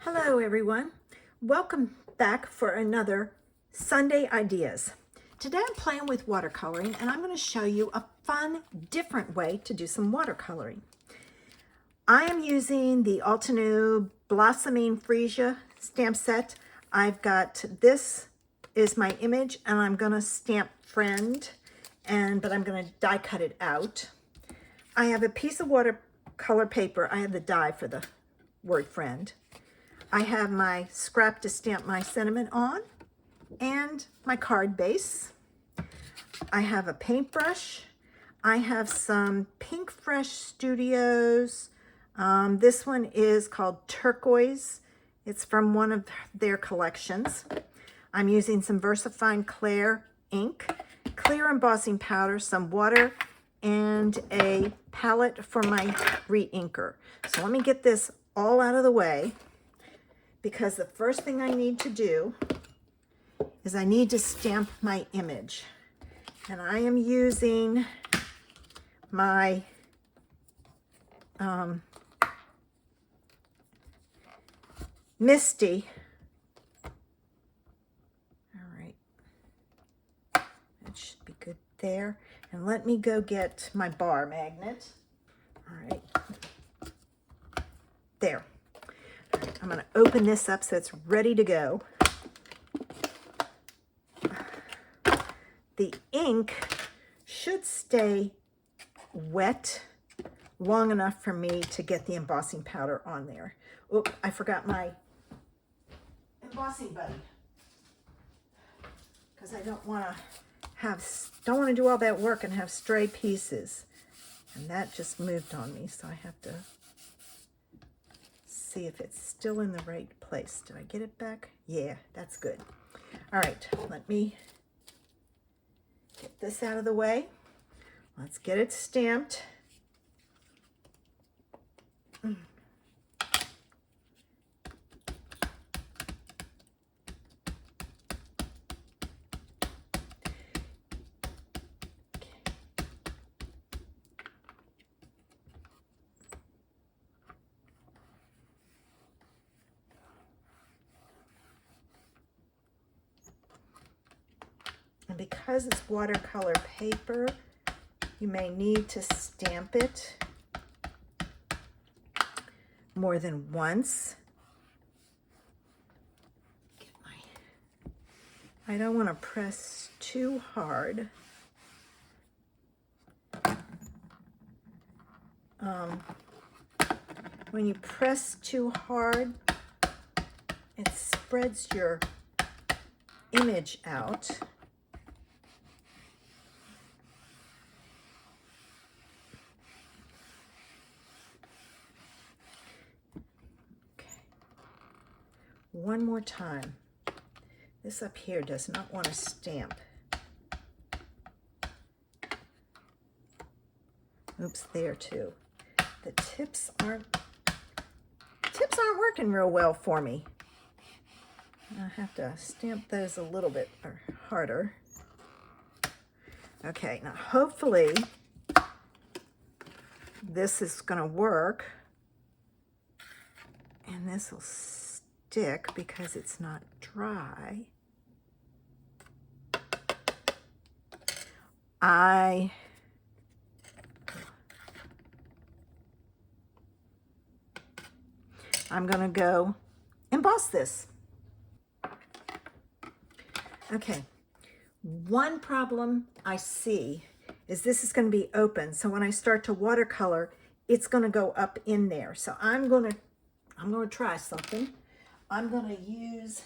Hello everyone. Welcome back for another Sunday Ideas. Today I'm playing with watercoloring and I'm going to show you a fun, different way to do some watercoloring. I am using the Altenew Blossoming Freesia stamp set. I've got, this is my image and I'm going to stamp friend, but I'm going to die cut it out. I have a piece of watercolor paper. I have the die for the word friend. I have my scrap to stamp my sentiment on and my card base. I have a paintbrush. I have some Pink Fresh Studios. This one is called Turquoise. It's from one of their collections. I'm using some VersaFine Clear ink, clear embossing powder, some water, and a palette for my reinker. So let me get this all out of the way, because the first thing I need to do is I need to stamp my image. And I am using my Misty. All right, that should be good there. And let me go get my bar magnet. All right, there. I'm going to open this up so it's ready to go. The ink should stay wet long enough for me to get the embossing powder on there. Oh, I forgot my embossing buddy, because I don't want to do all that work and have stray pieces. And that just moved on me, so I have to see if it's still in the right place. Did I get it back? Yeah, that's good. All right, let me get this out of the way. Let's get it stamped. And because it's watercolor paper, you may need to stamp it more than once. I don't want to press too hard. When you press too hard, it spreads your image out. One more time. This up here does not want to stamp. Oops, there too. The tips aren't working real well for me. I have to stamp those a little bit harder. Okay, now hopefully this is going to work, and this will stick because it's not dry. I'm going to go emboss this. Okay, one problem I see is this is going to be open, so when I start to watercolor, it's going to go up in there. So I'm going to try something. I'm going to use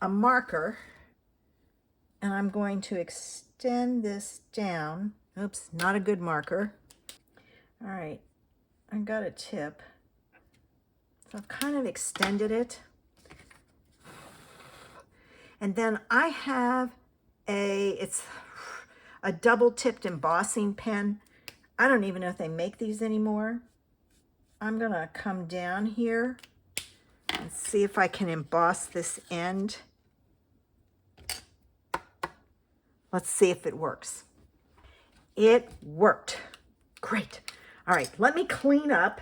a marker, and I'm going to extend this down. Oops, not a good marker. All right, I got a tip. So I've kind of extended it. And then I have it's a double-tipped embossing pen. I don't even know if they make these anymore. I'm going to come down here and see if I can emboss this end. Let's see if it works. It worked. Great. All right, let me clean up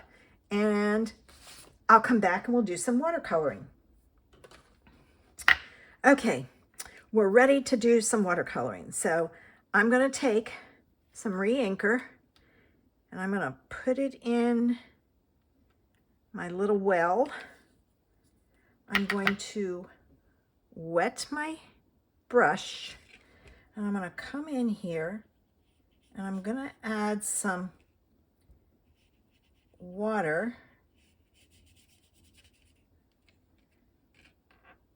and I'll come back and we'll do some watercoloring. Okay, we're ready to do some watercoloring. So I'm going to take some reinker and I'm going to put it in my little well. I'm going to wet my brush and I'm going to come in here and I'm going to add some water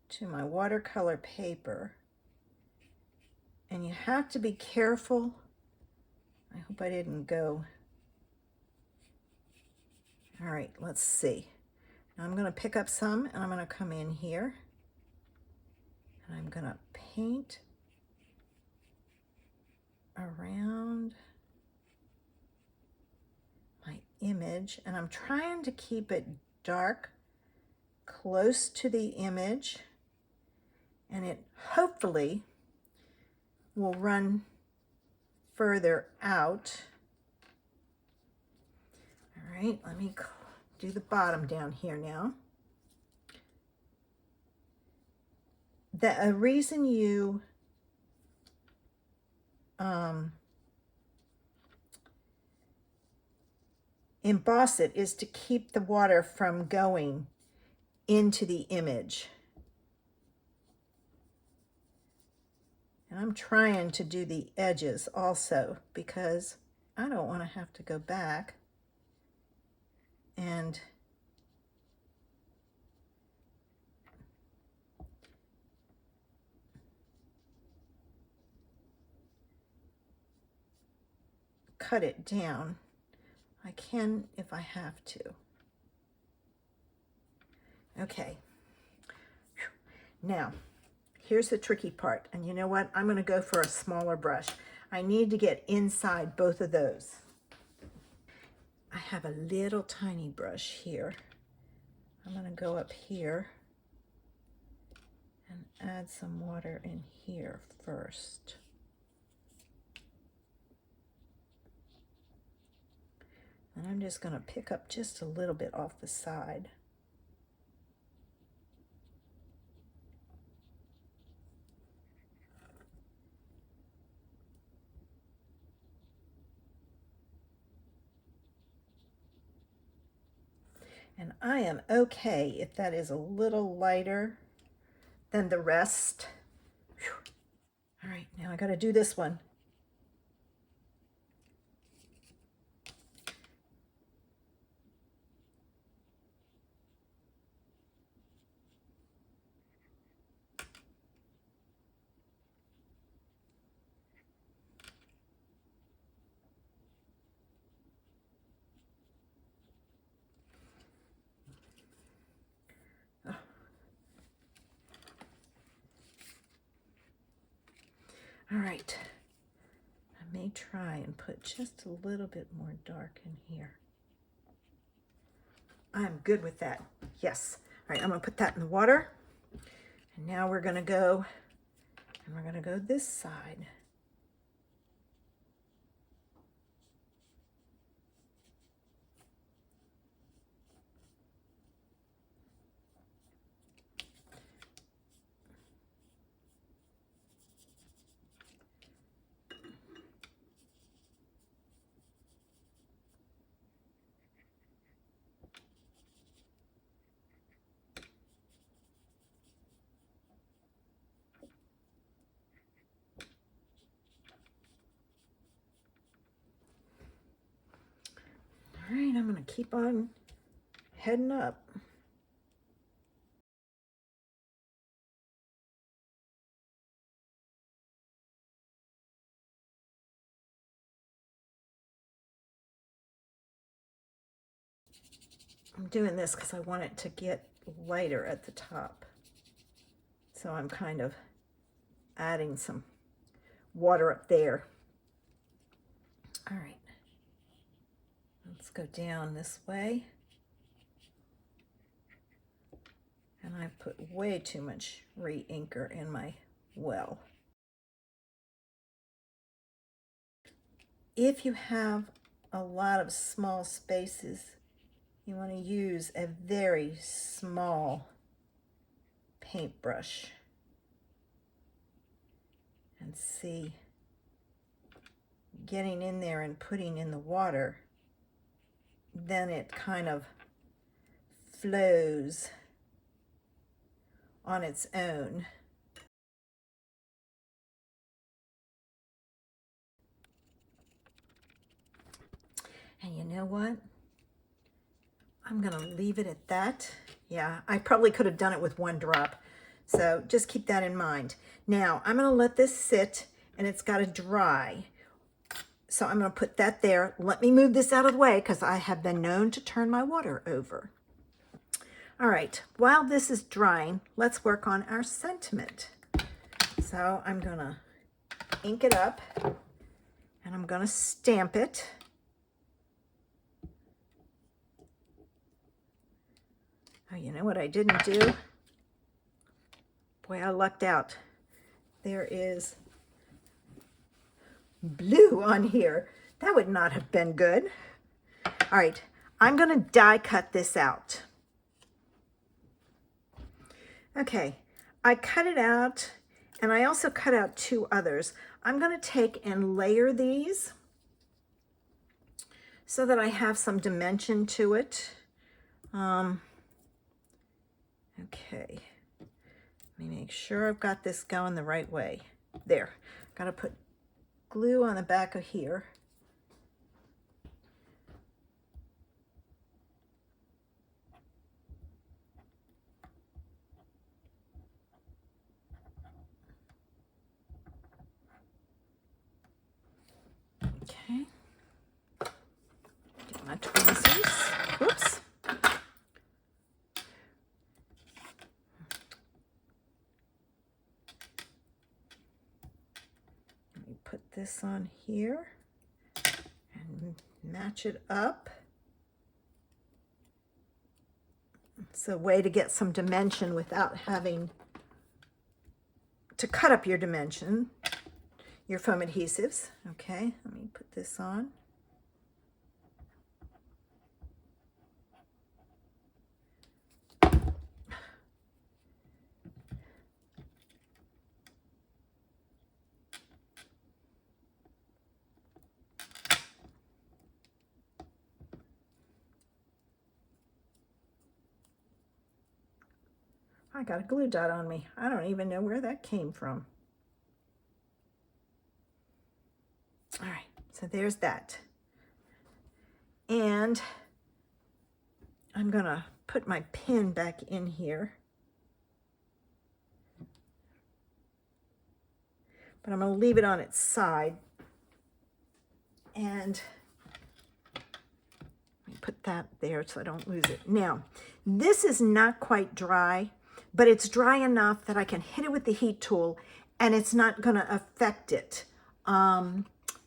to my watercolor paper. And you have to be careful. I hope I didn't go. All right, let's see. Now I'm going to pick up some and I'm going to come in here and I'm going to paint around my image, and I'm trying to keep it dark close to the image, and it hopefully will run further out. All right, let me do the bottom down here now. The reason you emboss it is to keep the water from going into the image. And I'm trying to do the edges also because I don't want to have to go back and cut it down. I can if I have to. Okay. Now, here's the tricky part. And you know what? I'm going to go for a smaller brush. I need to get inside both of those. I have a little tiny brush here. I'm going to go up here and add some water in here first. And I'm just going to pick up just a little bit off the side. And I am okay if that is a little lighter than the rest. Whew. All right, now I got to do this one. All right, I may try and put just a little bit more dark in here. I'm good with that. Yes. All right, I'm gonna put that in the water. And now we're gonna go, and we're gonna go this side. All right, I'm gonna keep on heading up. I'm doing this because I want it to get lighter at the top. So I'm kind of adding some water up there. All right, let's go down this way. And I've put way too much reinker in my well. If you have a lot of small spaces you want to use a very small paintbrush and see, getting in there and putting in the water, then it kind of flows on its own. And you know what? I'm gonna leave it at that. Yeah, I probably could have done it with one drop. So just keep that in mind. Now I'm gonna let this sit, and it's gotta dry. So I'm gonna put that there. Let me move this out of the way because I have been known to turn my water over. All right, while this is drying, let's work on our sentiment. So I'm gonna ink it up, and I'm gonna stamp it. Oh, you know what I didn't do? Boy, I lucked out. There is blue on here. That would not have been good. All right, I'm gonna die cut this out. Okay, I cut it out, and I also cut out two others. I'm gonna take and layer these so that I have some dimension to it. Okay, let me make sure I've got this going the right way. There, gotta put glue on the back of here. Okay, get my tweezers. Whoops. Let me put this on here and match it up. It's a way to get some dimension without having to cut up your dimension, your foam adhesives. Okay, let me put this on. I got a glue dot on me. I don't even know where that came from. All right, so there's that. And I'm gonna put my pin back in here. But I'm gonna leave it on its side. And let me put that there so I don't lose it. Now, this is not quite dry, but it's dry enough that I can hit it with the heat tool and it's not gonna affect it.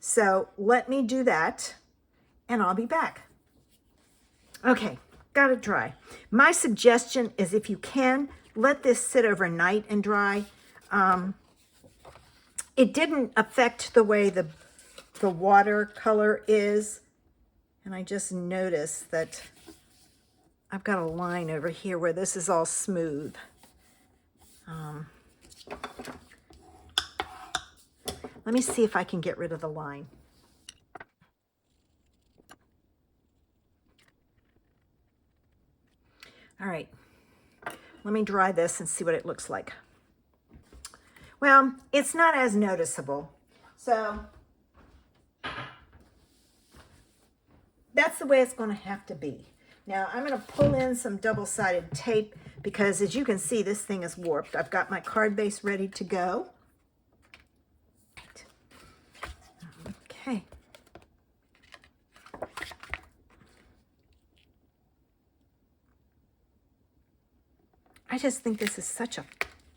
So let me do that and I'll be back. Okay, got it dry. My suggestion is, if you can, let this sit overnight and dry. It didn't affect the way the watercolor is. And I just noticed that I've got a line over here where this is all smooth. Let me see if I can get rid of the line. All right, let me dry this and see what it looks like. Well, it's not as noticeable. So that's the way it's going to have to be. Now I'm going to pull in some double-sided tape because, as you can see, this thing is warped. I've got my card base ready to go. Right. Okay. I just think this is such a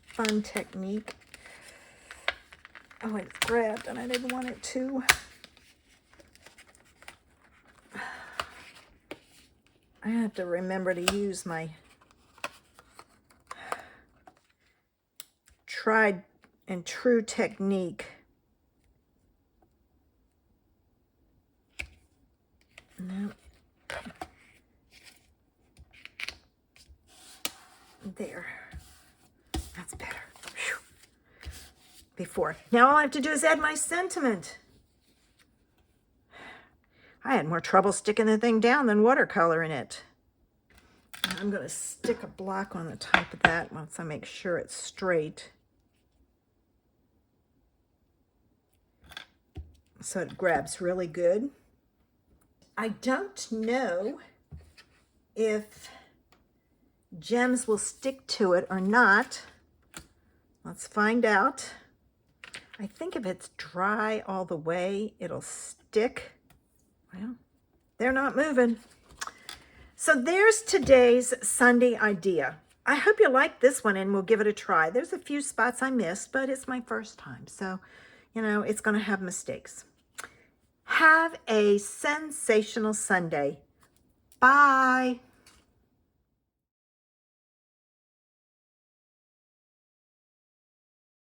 fun technique. Oh, it's grabbed and I didn't want it to. I have to remember to use my tried and true technique. No. There. That's better. Whew. Before. Now all I have to do is add my sentiment. I had more trouble sticking the thing down than watercoloring it. I'm going to stick a block on the top of that once I make sure it's straight, so it grabs really good. I don't know if gems will stick to it or not. Let's find out. I think if it's dry all the way, it'll stick. Well, they're not moving. So there's today's Sunday idea. I hope you like this one and we'll give it a try. There's a few spots I missed, but it's my first time. So, you know, it's going to have mistakes. Have a sensational Sunday. Bye.